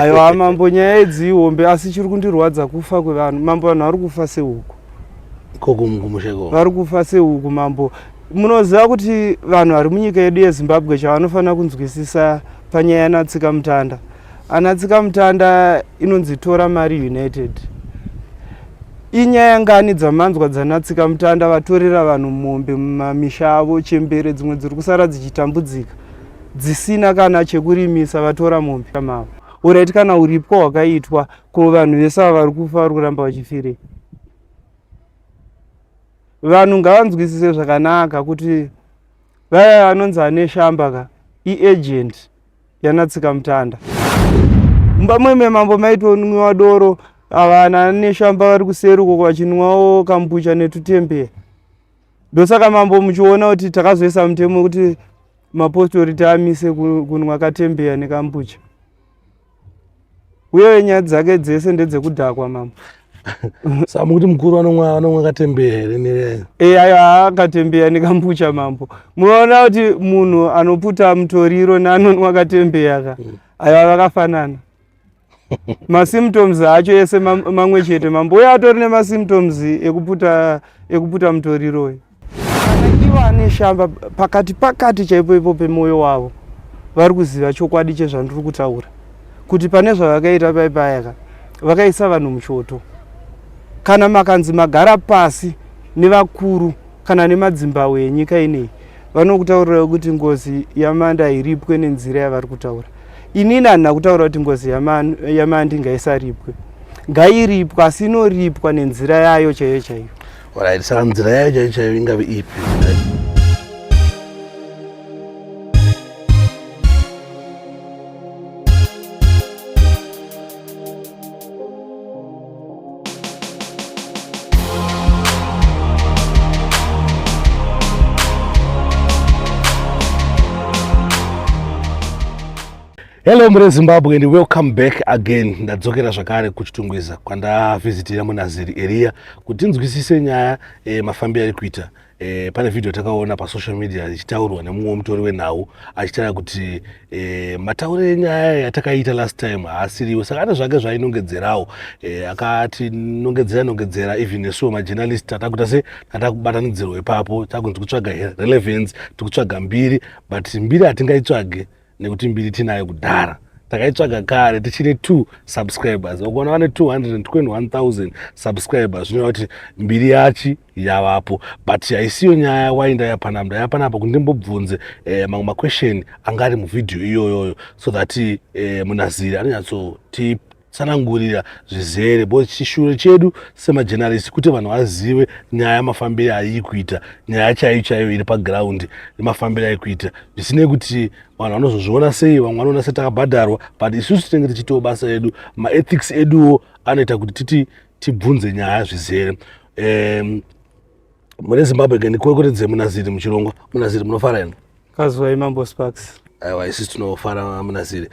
Aiwa mambo nyaya yedzihombe asi chiri kundirwadza kufa kwevanhu. Mambo vanhu vari kufa sehuku. Vari kufa sehuku mambo. Munoziva kuti vanhu vari munyika yedu yeZimbabwe chavanofanira kunzwisisa panyaya yanatsika mutanda. Anatsika mutanda inonzi Tora Mari United. Inyaya ngani dzamanzwa dzanatsika mutanda vatorera vanhu mombe mumamisha avo chembere dzimwe dziri kusara dzichitambudzika dzisina kana chekurimisa vatora mombe mavo. Uraiti kana uripo hwakaitwa ko vanhu vese vari kufa vari kuramba vachifirei. Vanhu ngavanzwisise zvakanaka kuti vaya vanonzi ane shamba ka iagent yanatsika mutanda. Mbamwe mambo maitonwiwa doro avana ane shamba vari kuseri uko vachinwawo kambucha netutembe. Ndosaka mambo muchiona kuti takazoisa mutemo kuti mapostori taamise kunwa katembeya nekambucha. Uye nyaya dzake dzese ndedzekudhakwa mambo. Samu kuti mukuru anomwa katembeya here? Aiwa akatembeya nekambucha mambo. Munoona kuti munhu anoputa mutoriro neanonwa katembeya ka aiwa vakafanana. Masymptoms acho ese mamwe chete mambo. Uye atori nemasymptoms ekuputa mutoriro. Kana ivo ane shamba pakati chaipo ipo pemoyo wavo vari kuziva chokwadi chezvandiri kutaura. Kuti pane zvavakaita paipayaka vakaisa vanhu muchoto. Kana makanzi magara pasi nevakuru kana nemadzimbawe enyika ineyi vanokutaurira kuti ngozi yamanda iripwe nenzira yavari kutaura. Inini handina kutaura kuti ngozi yamandi ngaisaripwe. Ngairipwa asi inoripwa nenzira yayo chaiyo chaiyo. Alright, saka nzira yayo chaiyo chaiyo ingave ipi? Hello mre Zimbabwe and welcome back again. Ndadzokera zvakare kuchitungwiza kwandavhizitira munaziri area kuti tinzwisise nyaya mafambiro ari kuita. Pane video takaona pa social media ichitaurwa nemumwe mutori wenhau achitaura kuti matauriro enyaya yatakaita last time haasiriwo. Saka ane zvake zvainongedzerawo. Akati nongedzera even nesuwo majournalist tatakuita se tatakubatanidzirwa ipapo takunzi kutsvaga relevance tikutsvaga mbiri but mbiri hatingaitsvage nekuti mbiri tinayo kudhara. Takaitsvaga kare tichine 2 subscribers. Ukaona vane 221,000 subscribers zvinova kuti mbiri yachi yavapo. But haisiyo nyaya wainda yapanapa kuti ndimbobvunze mamwe maquestion angari muvidhio iyoyoyo so that munaziri anonyatsoti tsanangurira zvizere bo chishure chedu semajournalist kuti vanhu vazive nyaya yamafambiro ari kuita, nyaya chaiyo iri paground yemafambiro ari kuita. Zvisinei kuti vanhu vanozozviona sei, vamwe vanoona setakabhadharwa but isusu tinenge tichitawo basa edu. Maethics eduwo anoita kuti tibvunze nyaya zvizere. Mune Zimbabwe ndikurekeredze munaziri muchirongwa. Munaziri munofara ino? Kazwai mambo Sparks. Aiwa isusu tinofara munaziri.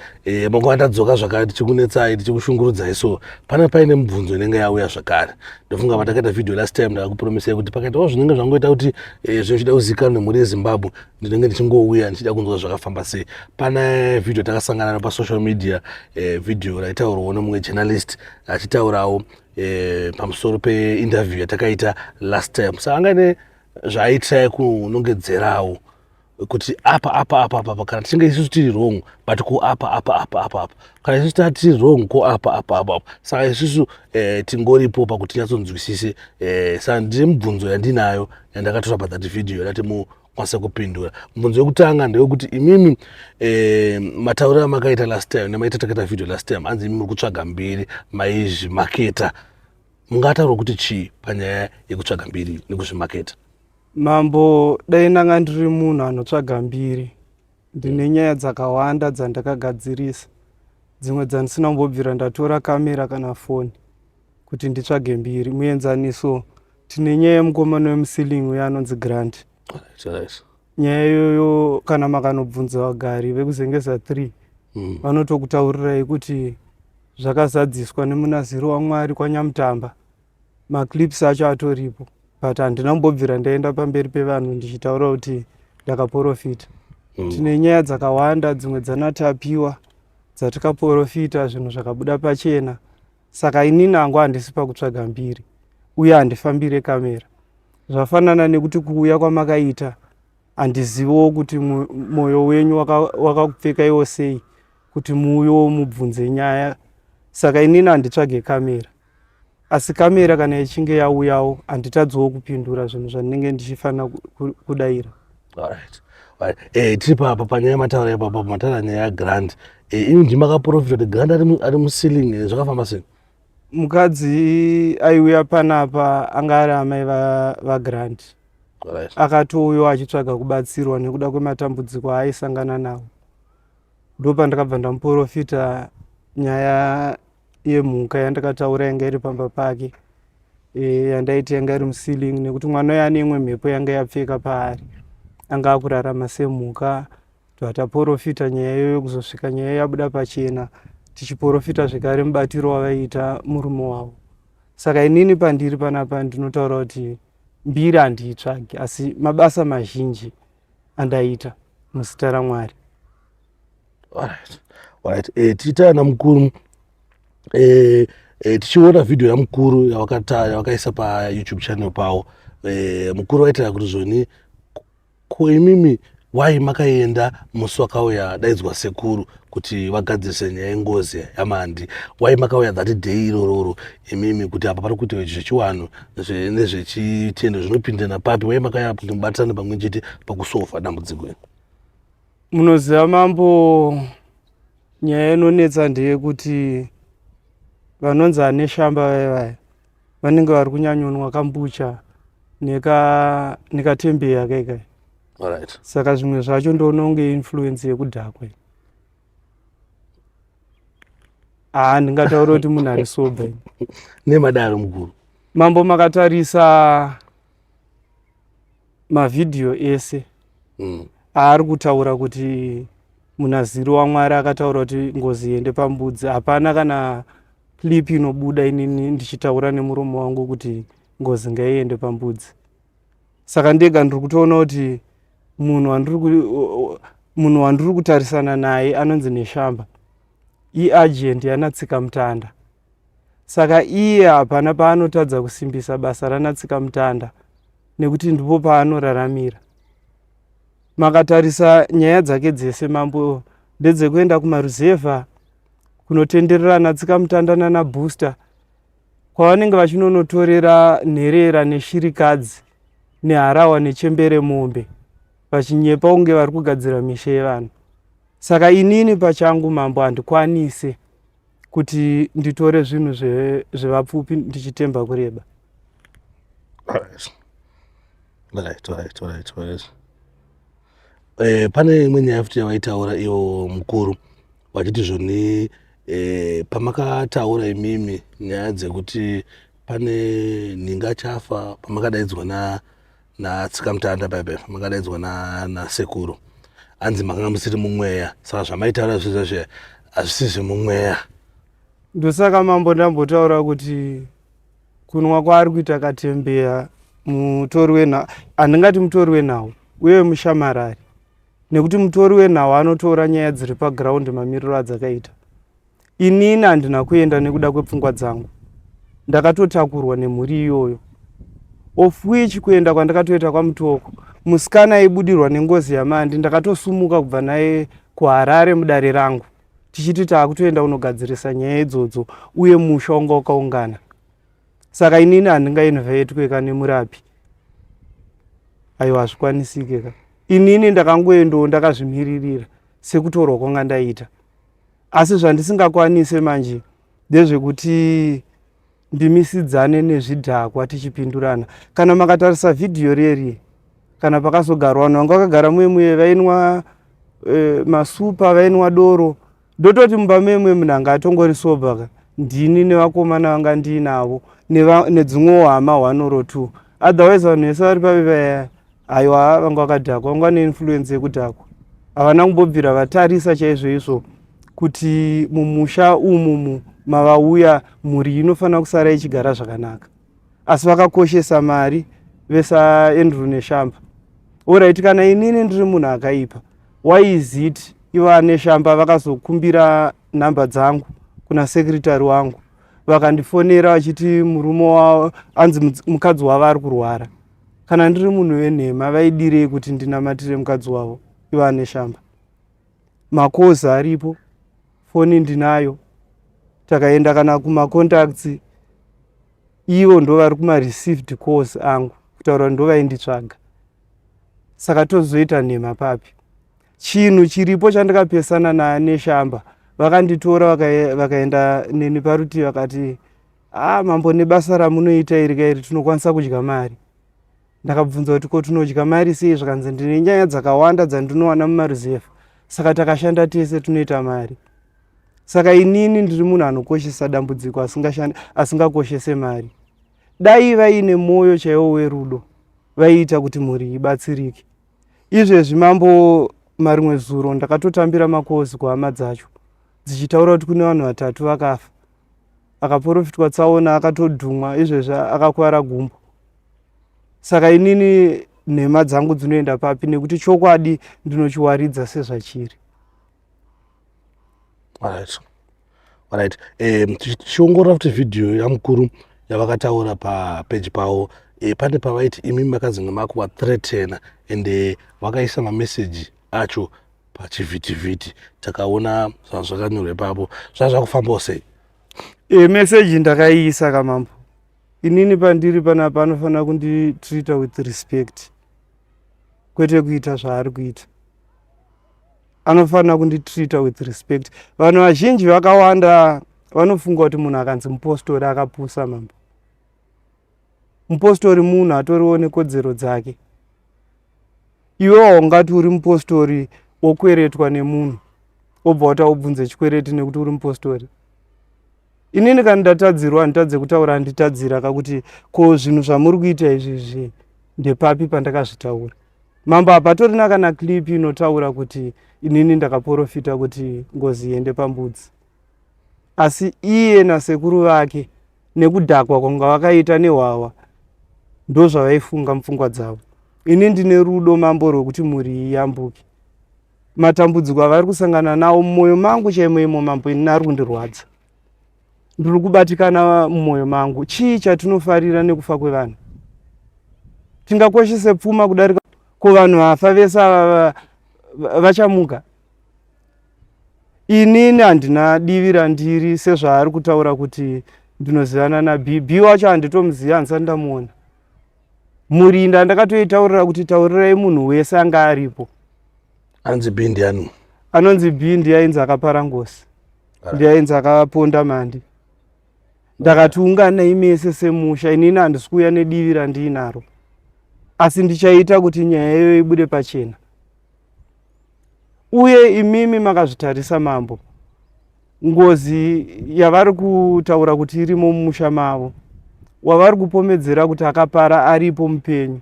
Manguva ndadzoka zvakare tichikunetsai tichikushungurudzai so paine mibvunzo inenge yauya zvakare. Ndofunga patakaita video last time ndakakupromisai kuti pakaitawo zvinenge zvangoita kuti zvinochida kuzikanwa nemhuri yeZimbabwe ndinenge ndichingouya ndichida kunzwa zvakafamba sei. Pane video takasangana pa social media video raitaurwa nemumwe journalist achitaurawo pamusoro peinterview yatakaita last time. Saka angane zvaitai kunongedzerawo kuti apa kana tichinge isusu tiri wrong but ko apa kana isusu tiri wrong ko apa. Saka isusu tingoripo pakuti tinyatsonzwisise. Saka ndine mibvunzo yandinayo yandakatora pathat video yandati mukwanise kupindura. Mibvunzo yekutanga ndeyekuti imimi matauriro amakaita last time nemaita takaita video last time hanzi imimi muri kutsvaga mbiri maizvimaketa. Mungataura kuti chii panyaya yekutsvaga mbiri nekuzvimaketa? Mambo dai ndanga ndiri munhu anotsvaga mbiri ndine nyaya dzakawanda dzandakagadzirisa. Dzimwe dzandisina kumbobvira ndatora kamera kana foni kuti nditsvage mbiri. Muenzaniso tine nyaya yemukomana wemusilingi uya anonzi Grant. Nyaya iyoyo kana makanobvunza vagari vekuzengeza 3 vanotokutaurirai kuti zvakazadziswa nemunaziri waMwari kwaNyamutamba. Maclips acho atoripo. But handina kumbobvira ndaenda pamberi pevanhu ndichitaura kuti ndakaprofita. Tine nyaya dzakawanda dzimwe dzanatapiwa dzatikaprofita zvinhu zvakabuda pachena. Saka inini hangu handisi pakutsvaga mbiri uye handifambire kamera. Zvafanana nekuti kuuya kwamakaita handizivo kuti mwoyo wenyu wakakupfekaiwo sei kuti muuyo mubvunze nyaya. Saka inini handitsvage kamera, asi kamera kana ichinge yauyawo handitadziwo kupindura zvinhu zvandinenge ndichifanira kudayira. Tiri papa panyaya yamataura ipapa, mataura nyaya yagrand. Ini ndimakaprofita kuti grand ari muceiling, zvakafamba sei? Mukadzi aiuya panapa anga ari amai vagrand. Akatouya achitsvaga kubatsirwa nekuda kwematambudziko aaisangana nawo. Ndopandakabva ndamuprofita nyaya yemhuka yandakataura yanga iri pamba pake, yandaiti yanga iri muceiling, nekuti mwana uya ane imwe mhepo yanga yapfeka paari, anga akurarama semhuka. Taprofita nyaya yokuzosvika nyaya yabuda pachena, tichiprofita zvekare mubatiro wavaiita murume wavo. Saka inini pandiri panapa ndinotaura kuti mbiri handiitsvagi, asi mabasa mazhinji andaita muzita raMwari. Tichitaana mukuru, tichiona vhidhiyo yamukuru yawakaisa paYouTube channel pawo, mukuru waitaura kuti zvoni koimimi wai makaenda musi wakauya daidzwa sekuru kuti vagadzise nyaya yengozi yamandi, wai makauya that day irororo imimi kuti apa pari kuita zvechiwanhu nezvechitendo zvinopindana papi, wai makauya kuti mubatsirane pamwe chete pakusolva dambudziko iri? Munoziva mambo, nyaya inonetsa ndeyekuti vanonzi ane shamba vaya vanenge vari kunyanyonwa kambucha nekatembeya kaikai. Saka zvimwe zvacho ndoona kunge influence yekudhakwa. Ndingataura kuti munhu ari soba. Nemadaro mukuru. Mambo, makatarisa mavhidhiyo ese aari kutaura kuti munaziri waMwari akataura kuti ngozi iende pambudzi. Hapana kana clip inobuda inini ndichitaura nemuromo wangu kuti ngozi ngaiende pambudzi. Saka ndega ndiri kutoona kuti munhu wandiri kutarisana naye anonzi Neshamba, iagent yanatsika mutanda. Saka iye hapana paanotadza kusimbisa basa ranatsika mutanda, nekuti ndipo paanoraramira. Makatarisa nyaya dzake dzese mambo ndedzekuenda kumaruzevha kunotenderera natsika mutanda nanabooster, kwavanenge vachinonotorera nherera neshirikadzi neharawa nechembere mombe, vachinyepa kunge vari kugadzira misha yevanhu. Saka inini pachangu mambo handikwanise kuti nditore zvinhu zvevapfupi ndichitemba kureba. Pane imwe nyaya futi yawaitaura iwo mukuru, wachiti zvoni pamakataura imimi nyaya dzekuti pane nhinga chafa pamakadaidzwa natsika mutanda paipai, pamakadaidzwa nasekuru, hanzi makanga musiri mumweya, saka zvamaitaura zvizvozvo hazvisi zvemumweya. Ndosaka mambo ndambotaura kuti kunwa kwaari kuita katembeya mutori wenhau, handingati mutori wenhau uye mushamarari, nekuti mutori wenhau anotora nyaya dziri pagiraundi mamiriro adzakaita. Inini handina kuenda nekuda kwepfungwa dzangu, ndakatotakurwa nemhuri iyoyo. Of which kuenda kwandakatoita kwamutoko, musikana aibudirwa nengozi yamandi, ndakatosumuka kubva naye kuHarare mudare rangu, tichiti taakutoenda kunogadzirisa nyaya idzodzo uye musha wanga wakaungana. Saka inini handingainvaitwe nemurapi. Aiwa, hazvikwanisike ka. Inini ndakangoendawo ndakazvimiririra sekutorwa kwanga ndaita. Asi zvandisingakwanise manje ndezvekuti ndimisidzane nezvidhakwa tichipindurana. Kana makatarisa vhidhiyo reri, kana pakazogarwa vanhu vanga vakagara muye vainwa masupa, vainwa doro, ndototi mumba memwe munhu anga atongori soba ka, ndini nevakomana vanga ndiinavo nedzimwewo hama 1 or 2. Otherwise vanhu vese vari pavivaya, aiwa vanga vakadhakwa, vanga neinfluence yekudhakwa. Havana kumbobvira vatarisa chaizvo izvo kuti mumusha umumu mavauya mhuri inofanira kusara ichigara zvakanaka. Asi vakakoshesa mari vesa Andrew Neshamba. Alright, kana inini ndiri munhu akaipa, why is it ivo ane shamba vakazokumbira nhamba dzangu kuna sekretari wangu, vakandifonera vachiti murume wavo anzi mukadzi wavo ari kurwara. Kana ndiri munhu wenhema vaidirei kuti ndinamatire mukadzi wavo ivo ane shamba? Makozi aripo, foni ndinayo, takaenda kana kumacontacts, ivo ndo vari kuma-received calls angu kutaura ndo vainditsvaga. Saka tozoita nhema papi? Chinhu chiripo chandikapesana naane shamba, vakanditora vakaenda neni parutivi vakati mambo nebasa ramunoita iri kairi tinokwanisa kudya mari. Ndakabvunza kuti ko tinodya mari sei? Zvakanzi ndine nyaya dzakawanda dzandinowana mumaruzevha, saka takashanda tese tunoita mari. Saka inini ndiri munhu anokoshesa dambudziko asingakoshese mari. Dai vaine mwoyo chaiwo werudo vaiita kuti mhuri ibatsirike. Izvezvi mambo marimwe zuro ndakatotambira makozi kuhama dzacho dzichitaura kuti kune vanhu 3 vakafa, akaprofitwa tsaona akatodhumwa, izvezvi akakwara gumbo. Saka inini nhema dzangu dzinoenda papi? Nekuti chokwadi ndinochiwaridza sezvachiri. Alright. Tichiongorora kuti vhidhiyo yamukuru yavakataura papeji pavo, pane pavaiti imi makadzi makuvathreatena ende vakaisa mameseji acho pachivhitivhiti. Takaona zvakanyorwa ipapo, zvakufambawo sei? Meseji ndakaiisa kamambo. Inini pandiri panapa anofanira kunditreata with respect, kwete kuita zvaari kuita. Anofanira kunditreata with respect. Vanhu vazhinji vakawanda vanofunga kuti munhu akanzi mupostori akapusa mambo. Mupostori munhu atoriwo nekodzero dzake. Iwe waungati uri mupostori wokweretwa nemunhu obva wataubvunze chikwereti nekuti uri mupostori. Inini kana ndatadzirwa handitadze kutaura handitadzira kakuti ko zvinhu zvamuri kuita izvizvi ndepapi pandakazvitaura. Mambo hapatorina kana clip inotaura kuti inini ndakaprofita kuti ngozi iende pambudzi. Asi iye nasekuru vake nekudhakwa kwanga vakaita nehwawa ndo zvavaifunga mupfungwa dzavo. Ini ndine rudo mambo rwekuti mhuri iyambuke. Matambudziko avari kusangana nawo mumwoyo mangu chaimo imo mambo ini ari kundirwadza. Ndiri kubatikana mumwoyo mangu. Chii chatinofarira nekufa kwevanhu? Tingakoshese pfuma kudarika kuvanhu vafa vese vachamuka? Inini handina divi randiri sezvaari kutaura kuti ndinozivana naBB wacho handitomuziva, handisati ndamuona. Murinda ndakatoitaurira kuti taurirai munhu wese anga aripo. Anzi B ndiani? Anonzi B ndiainzi akapara ngosi, ndiainzi akaponda mandi. Ndakati unganai mese semusha, inini handisi kuuya nedivi randiinaro, asi ndichaita kuti nyaya iyoyo ibude pachena. Uye imimi makazvitarisa mambo, ngozi yavari kutaura kuti irimo mumusha mavo, wavari kupomedzera kuti akapara aripo mupenyu.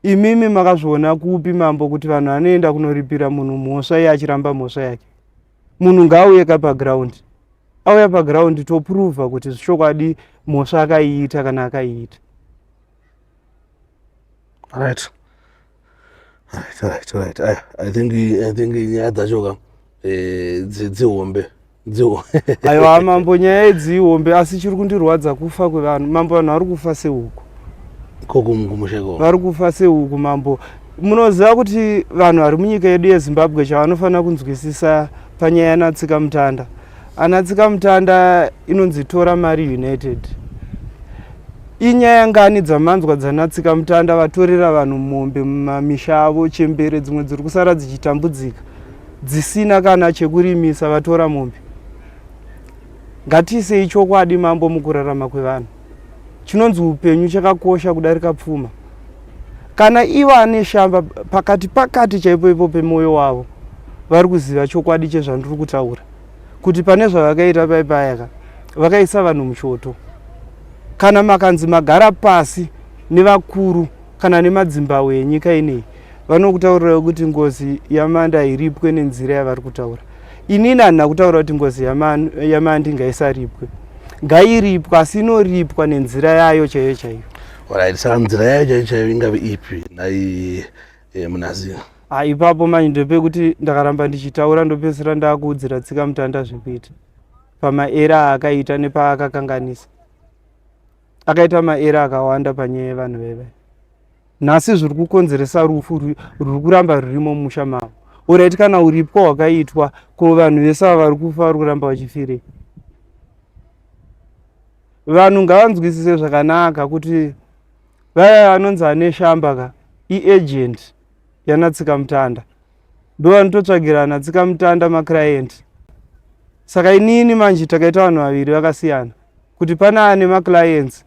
Imimi makazviona kupi mambo kuti vanhu vanoenda kunoripira munhu mhosva iye achiramba mhosva yake? Munhu ngaauye paground, auya paground topruvha kuti zvichokwadi mhosva akaiita kana akaiita. Alright. I think nyaya dzacho dzihombe. Aiwa mambo, nyaya idzihombe, asi chiri kundirwadza kufa kwevanhu. Mambo, vanhu vari kufa sehuku. Kokumusheko. Vari kufa sehuku mambo. Munoziva kuti vanhu vari munyika yedu yeZimbabwe chavanofanira kunzwisisa panyaya yanatsika mutanda. Anatsika mutanda inonzi Tora Mari United. Inyaya ngani dzamanzwa dzanatsika mutanda vatorera vanhu mombe mumamisha avo, chembere dzimwe dziri kusara dzichitambudzika dzisina kana chekurimisa, vatora mombe. Ngatiisei chokwadi mambo mukurarama kwevanhu. Chinonzi upenyu chakakosha kudarika pfuma. Kana ivo ane shamba pakati chaipo ipo pemwoyo wavo vari kuziva chokwadi chezvandiri kutaura, kuti pane zvavakaita paipayaka vakaisa vanhu muchoto. Kana makanzi magara pasi nevakuru kana nemadzimbawe enyika ineyi, vanokutaurira kuti ngozi yamanda iripwe nenzira yavari kutaura. Inini handina kutaura kuti ngozi yamandi ngaisaripwe, ngairipwa, asi inoripwa nenzira yayo chaiyo chaiyo. Alright, saka nzira yayo chaiyo chaiyo ingave ipi nai Munaziri? Ipapo manje ndopekuti ndakaramba ndichitaura ndopedzisira ndakuudzira tsika mutanda zvekuita pamaera akaita nepaakakanganisa. Akaita maera akawanda panyaya yevanhu veve. Nhasi zviri kukonzeresa rufu ruri kuramba rurimo mumusha mavo. Uraiti kana uripo wakaitwa ko vanhu vese vari kufa vari kuramba vachifirei. Vanhu ngavanzwisise zvakanaka kuti vaya vanonzi ane shamba ka iagent yanatsika mutanda. Ndo vanototsvagirana tsika mutanda maclient. Saka inini manje takaita vanhu vaviri vakasiyana. Kuti pana ane maclients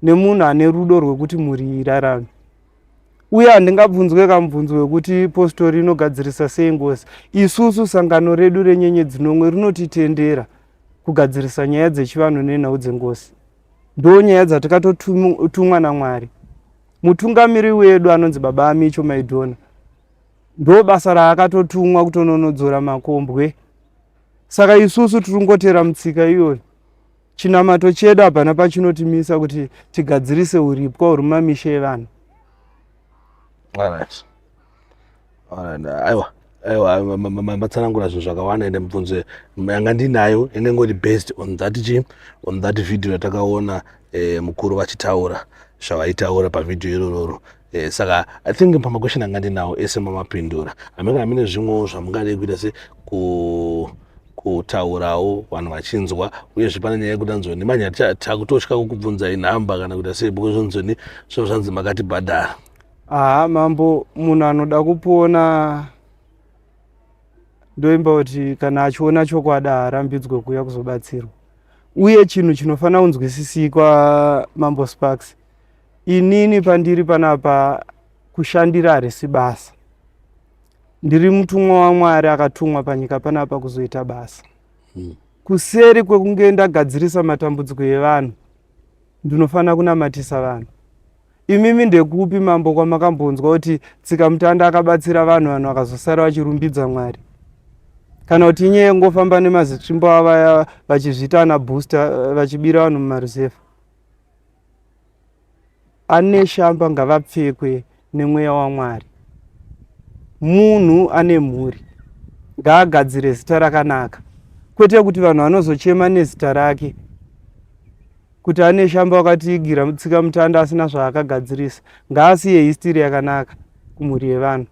nemunhu ane rudo rwekuti muri irarame. Uye handingabvunzwe kamubvunzo wekuti postori inogadzirisa sei ngozi. Isusu sangano redu renyenyedzi nomwe rinotitendera kugadzirisa nyaya dzechivanhu nenhau dzengozi. Ndo nyaya dzatakatotumwa naMwari. Mutungamiri wedu anonzi Baba Amicho Maidona ndo basa raakatotumwa kutononodzora makombwe. Saka isusu turungotera mutsika iyoyo. Chinamato chedu hapana pachinotimisa kuti tigadzirise uripwa huri mumamisha evanhu. Alright. Aiwa matsanangura zvinhu zvakawanda ende mubvunzo yanga ndinayo inenge based on that video yatakaona mukuru vachitaura zvavaitaura pavidhio iroro. Saka I think pamakwesheni anga ndinawo ese mamapindura. Hamene hamene zvimwewo zvamungadei kuita se kutaurawo vanhu vachinzwa uyezve pane nyaya yekuti anzoni manya takutosvika kukubvunzai nhamba kana kuita sei because zvonzoni zvinhu zvanzi makatibhadhara. Mambo munhu anoda kupona ndoimba kuti kana achiona chokwadi arambidzwe kuuya kuzobatsirwa. Uye chinhu chinofanira kunzwisisikwa Mambo Sparks, inini pandiri panapa kushandira harisi basa. Ndiri mutumwa waMwari akatumwa panyika panapa kuzoita basa. Kuseri kwekunge ndagadzirisa matambudziko evanhu ndinofanira kunamatisa vanhu. Imimi ndekupi mambo kwamakambonzwa kuti tsika mutanda akabatsira vanhu vakazosara vachirumbidza Mwari? Kana kuti inyaya ngofamba nemazitsvimbo avaya vachizvita ana booster vachibira vanhu mumaruzevha. Ane shamba ngavapfekwe nemweya waMwari. Munhu ane mhuri ngaagadzire zita rakanaka, kwete kuti vanhu vanozochema nezita rake kuti ane shamba wakatiigira tsika mutanda asina zvaakagadzirisa. Ngaasiye history yakanaka kumhuri yevanhu.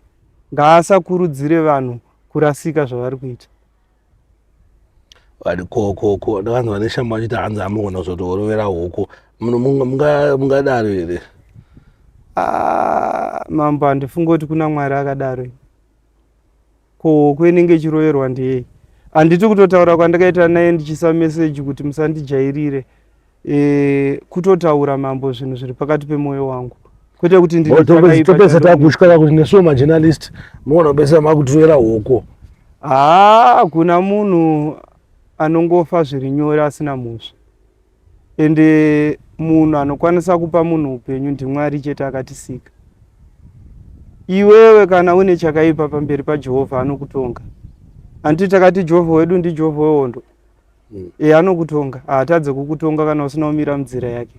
Ngaasakurudzire vanhu kurasika zvavari kuita. Koko vanhu vane shamba vachiti hanzi amugona kuzotorovera huku mungadaro here? Mambo handifunga kuti kuna Mwari akadaro. Ko kwenenge chiroverwa ndiyei. Handiti kutotaura kwandakaita naye ndichisa meseji kuti musandijairire. Kutotaura mambo zvinhu zviri pakati pemwoyo wangu. Kwete kuti nditopesa takushkara kuti nesuwo majournalist muona besa makutorera huku. Kuna munhu anongofa zviri nyore asina mhosva. Ende munhu anokwanisa kupa munhu upenyu ndiMwari chete akatisika. Iwewe kana une chakaipa pamberi paJehovha anokutonga. Handiti takati Jehovha wedu ndi Jehovha wehondo. Anokutonga. Haatadze kukutonga kana usina kumira munzira yake.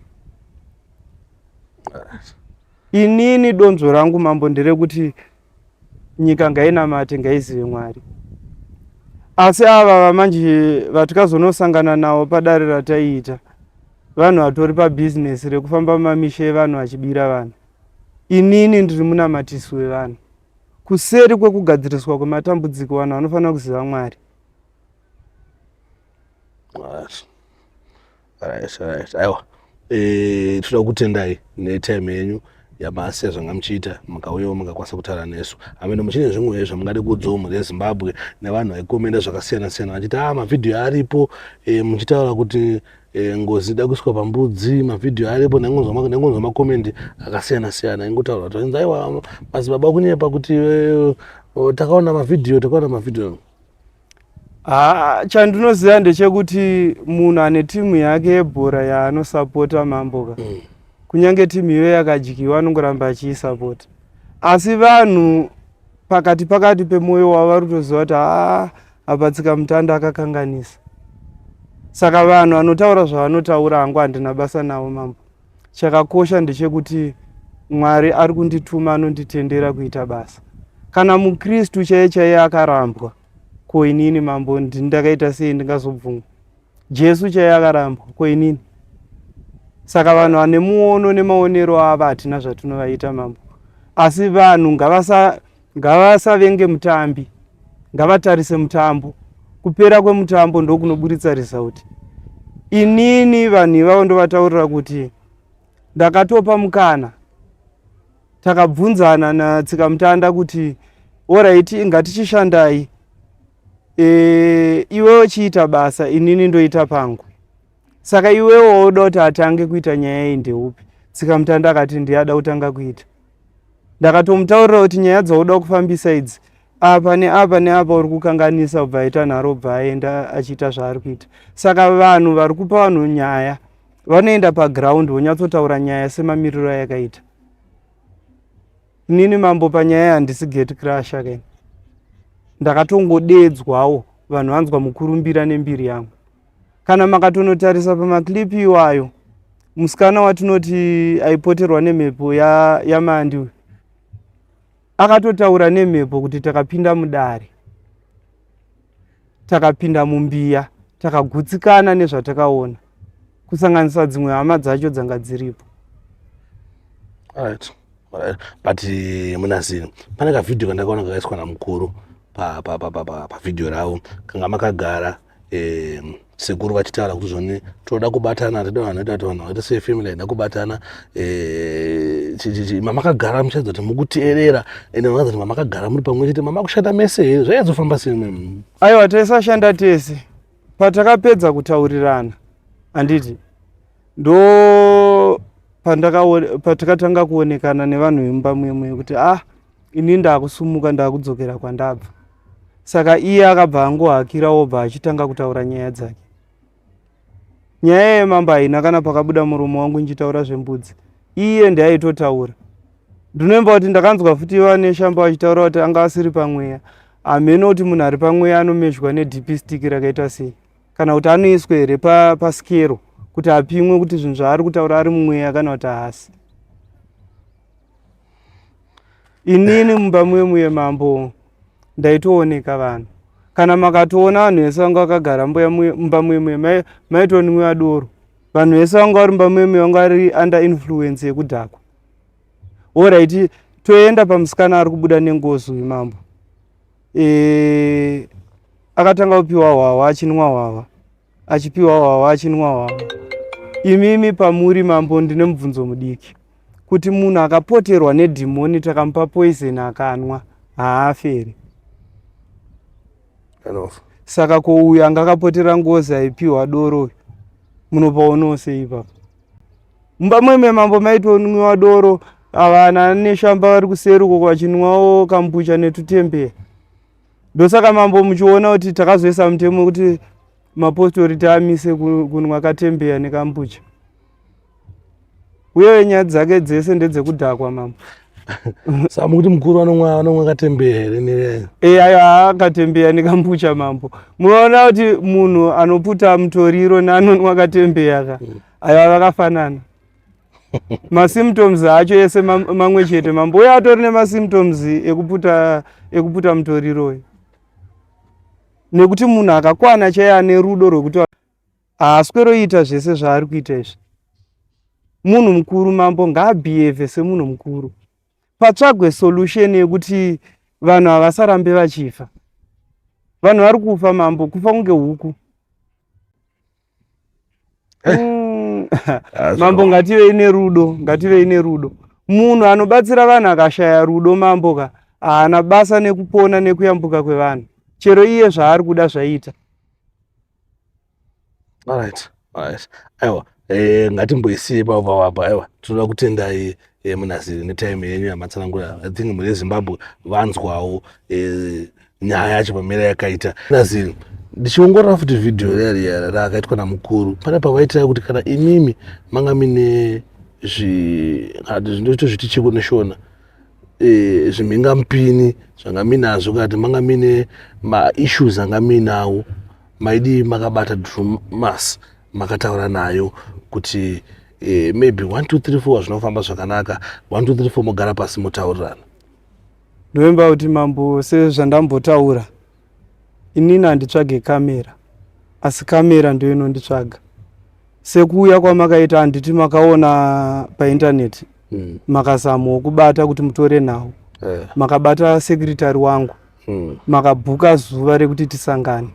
Inini donzvo rangu mambo nderekuti nyika ngainamate ngaizive Mwari. Asi ava vamanje vatikazonosangana navo padare rataiita, vanhu vatori pabhizinesi rekufamba mumamisha evanhu vachibira vanhu. Inini ndiri munamatisi wevanhu. Kuseri kwekugadziriswa kwematambudziko vanhu vanofanira kuziva Mwari. Alright. Aiwa. Toda kutendai netime yenyu yabasa zvangamuchiita mukauyawo mukakwanisa kutaura nesu. Hamene muchine zvimwe zvamungade kuudzawo mhuri yeZimbabwe nevanhu vaikomenda zvakasiyana-siyana vachiti mavhidhiyo aripo muchitaura kuti ngozi ida kuiswa pambudzi, mavhidhiyo aripo nengonzwa makomendi akasiyana-siyana ingotaura kuti inzi aiwa madzibaba kunyepa kuti takaona mavhidhiyo. Chandinoziva ndechekuti munhu ane timu yake yebhora yaanosapota mambo kunyange timu iyo yakadyiwa anongoramba achiisapota. Asi vanhu pakati pemwoyo wavo vari kutoziva kuti apa tsika mutanda akakanganisa. Saka vanhu vanotaura zvavanotaura hangu handina basa navo mambo. Chakakosha ndechekuti Mwari ari kundituma anonditendera kuita basa. kana mukristu chaiye akarambwa, ko inini mambo ndakaita sei ndingazobvumwa? Jesu chaiye akarambwa, ko inini? Saka vanhu vane muono nemaonero avo hatina zvatinovaita mambo. Asi vanhu ngavasavenge mutambi, ngavatarise mutambo. Kupera kwemutambo ndokunoburitsa result. Inini vanhu ivavo ndovataurira kuti ndakatopa mukana, takabvunzana natsika mutanda kuti alright ngatichishandai, iwewe chiita basa, inini ndoita pangu. Saka iwewe woda kuti atange kuita nyaya iyi ndeupi? Tsika mutanda akati ndiyada kutanga kuita. Ndakatomutaurira kuti nyaya dzauda kufambisa idzi, apa neapa neapa uri kukanganisa, ubva aita nharo, ubva aenda achiita zvaari kuita. Saka vanhu vari kupa vanhu nyaya vanoenda paground vonyatsotaura nyaya semamiriro yakaita. Inini mambo panyaya handisi gate crusher kai. Ndakatongodedzwawo, vanhu vanzwa mukurumbira nembiri yangu. Kana makatonotarisa pamaklipi iwayo, musikana watinoti aipoterwa nemhepo yaMandi akatotaura nemhepo kuti takapinda mudare, takapinda mumbiya, takagutsikana nezvatakaona, kusanganisa dzimwe hama dzacho dzanga dziripo. Alright. But Munaziri, pane kavidhio kandakaona kakaiswa namukuru pavidhio ravo, kanga makagara sekuru vachitaura kuti zvoni toda kubatana, toda sefamily ida kubatana, mamakagara muchaidza kuti mukutierera, ende munoratidza kuti mamakagara muri pamwe chete, mamakushanda mese here, zvaizofamba sei? Aiwa, taisashanda tese. Patakapedza kutaurirana, handiti ndo patakatanga kuonekana nevanhu vemumba mwemwe kuti ini ndakusumuka ndakudzokera kwandabva. Saka iye akabva angohakira obva achitanga kutaura nyaya dzake. Nyaya yemambo haina kana pakabuda muromo wangu nchitaura zvembudzi. Iye ndiaitotaura. Ndinomba kuti ndakanzwa futi vane shamba vachitaura kuti anga asiri pamweya. Hameno kuti munhu ari pamweya anomezhwa nedp stick rakaita sei. Kana kuti anoiswa here paskero kuti apimwe kuti zvinhu zvaari kutaura ari mumweya kana kuti haasi. Inini mumba mwemwe mambo ndaitooneka vanhu. Kana makatoona vanhu vese vanga vakagara mumba mwemwe maitonwiwa doro. Vanhu vese vanga vari mumba mwemwe vanga vari under influence yekudhakwa. Alright, toenda pamusikana ari kubuda nengozi mambo. Akatanga kupiwa hwawa achinwa hwawa. Achipiwa hwawa achinwa hwawa. Imimi pamuri mambo ndine mubvunzo mudiki. Kuti munhu akapoterwa nedhimoni takamupa poison akanwa, haaferi. Saka ko uyu anga akapotera ngozi aipiwa doro, munopaonawo sei ipapo? Mumba mwemwe mambo maitonwiwa doro, avana neshamba vari kuseri uko vachinwawo kambucha netutembeya. Ndosaka mambo muchiona kuti takazoisa mutemo kuti mapostori taamise kunwa katembeya nekambucha. Uye nyaya dzake dzese ndedzekudhakwa mambo. Saka mukuti mukuru anomwa katembeya here? Ayo akatembeya nekambucha mambo. Munoona kuti munhu anoputa mutoriro neanonwa katembeya ka, ayo vakafanana. Masymptoms acho ese mamwe chete mambo. Uye atori nemasymptoms ekuputa mutoriro. Nekuti munhu akakwana chaiye ane rudo rwekuti haasweroita zvese zvaari kuita izvi. Munhu mukuru mambo ngaabhihevhe semunhu mukuru. Patsvagwe solution yekuti vanhu havasarambe vachifa. Vanhu vari kufa mambo, kufa kunge huku. Mambo ngativei nerudo, ngativei nerudo. Munhu anobatsira vanhu akashaya rudo mambo ka, haana basa nekupona nekuyambuka kwevanhu. Chero iye zvaari kuda zvaita. Alright. Aiwa, ngatimboisiye papa. Aiwa, tinoda kutendai Munaziri netime yenyu yamatsanangura. I think muri Zimbabwe vanzwawo nyaya yacho pamira yakaita. Munaziri, ndichiongorora futi video rakaitwa namukuru, pane pavaitira kuti kana imimi manga mine zvinoito zvitichiko neshona zvimhingamupini zvanga minazvo, kati manga mine maissues anga minawo, maidi makabata Dhumas makataura nayo kuti maybe 1 2 3 4 zvinofamba zvakanaka, 1 2 3 4 mogara pasi motaurirana. Ndoemba kuti mambo sezvandambotaura inini handitsvage kamera, asi kamera ndiyo inonditsvaga. Sekuuya kwamakaita handiti makaona paindaneti makazamawo kubata kuti mutore nhau, makabata sekretari wangu, makabhuka zuva rekuti tisangane.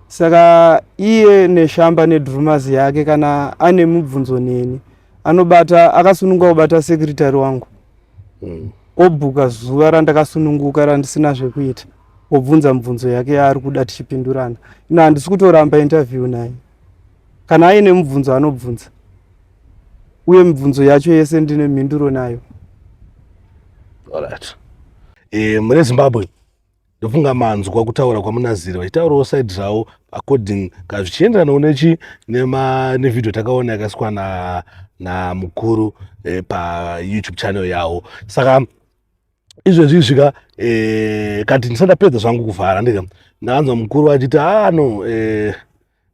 Saka iye neshamba nedhurumazi yake kana ane mubvunzo neni anobata, akasununga kubata sekretari wangu obhuka zuva randakasununguka randisina zvekuita, obvunza mubvunzo yake yaari kuda tichipindurana. Ino handisi kutoramba interview naye, kana aine mubvunzo anobvunza, uye mibvunzo yacho yese ndine mhinduro nayo. Alright. Mune Zimbabwe ndofunga manzwa kutaura kwaMunaziri vachitaurawo side zvavo according kana zvichienderanawo nevidhio takaona yakaiswa namukuru pa YouTube channel yavo. Saka izvezvi svika kati ndisandapedza zvangu kuvhara ndakanzwa mukuru achiti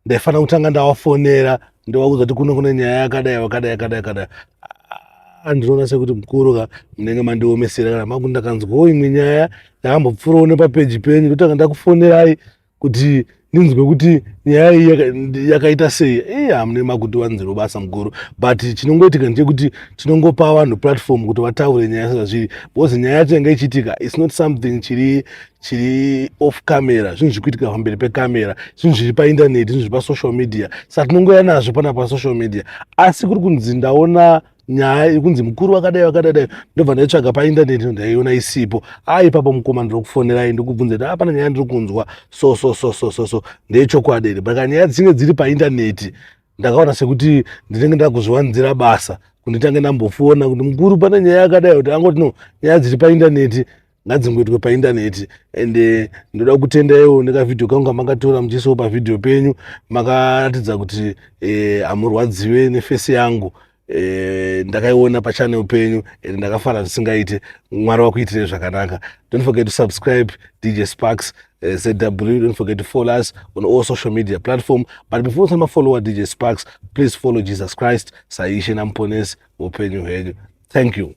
ndaifanira kutanga ndavafonera ndovaudza kuti kune nyaya yakadai. Ndinoona sekuti mukuru munenge mandiomesera kana makuti ndakanzwawo imwe nyaya yakambopfuurawo nepapeji penyu ndotanga ndakufonerai kuti ndinzwe kuti nyaya iyi yakaita sei. Hamune makuti wanziro basa mukuru, but chinongoitika ndechekuti tinongopa vanhu platform kuti vataure nyaya sezvazviri, because nyaya yacho yanga ichiitika it's not something chiri off camera, zvinhu zviri kuitika pamberi pekamera, zvinhu zviri paindaneti, zvinhu zviri pasocial media. Saka tinongoya nazvo pana pasocial media, asi kuri kunzi ndaona nyaya yekunzi mukuru wakadai ndobva ndaitsvaga paindaneti ndaiona isipo. Ipapo mukoma ndiri kufonerai ndikubvunza pana nyaya ndiri kunzwa so ndechokwadi ere, but nyaya dzinenge dziri paindaneti ndakaona sekuti ndinenge ndakuzviwanzira basa kuti nditange ndambofona kuti mukuru pane nyaya yakadai, kuti angoti no, nyaya dziri paindaneti ngadzingoitwe paindaneti. Ende ndoda kutendaiwo nekavidhio kangu kamakatora muchiisawo pavidhio penyu, makaratidza kuti hamurwadziwe nefesi yangu. Ndakaiona pachannel penyu ende ndakafara zvisingaite. Mwari wakuitire zvakanaka. Don't forget to subscribe DJ Sparks ZW. Don't forget to follow us on all social media platform. But before you follow DJ Sparks, please follow Jesus Christ. Saishe namponesi upenyu hwenyu. Thank you.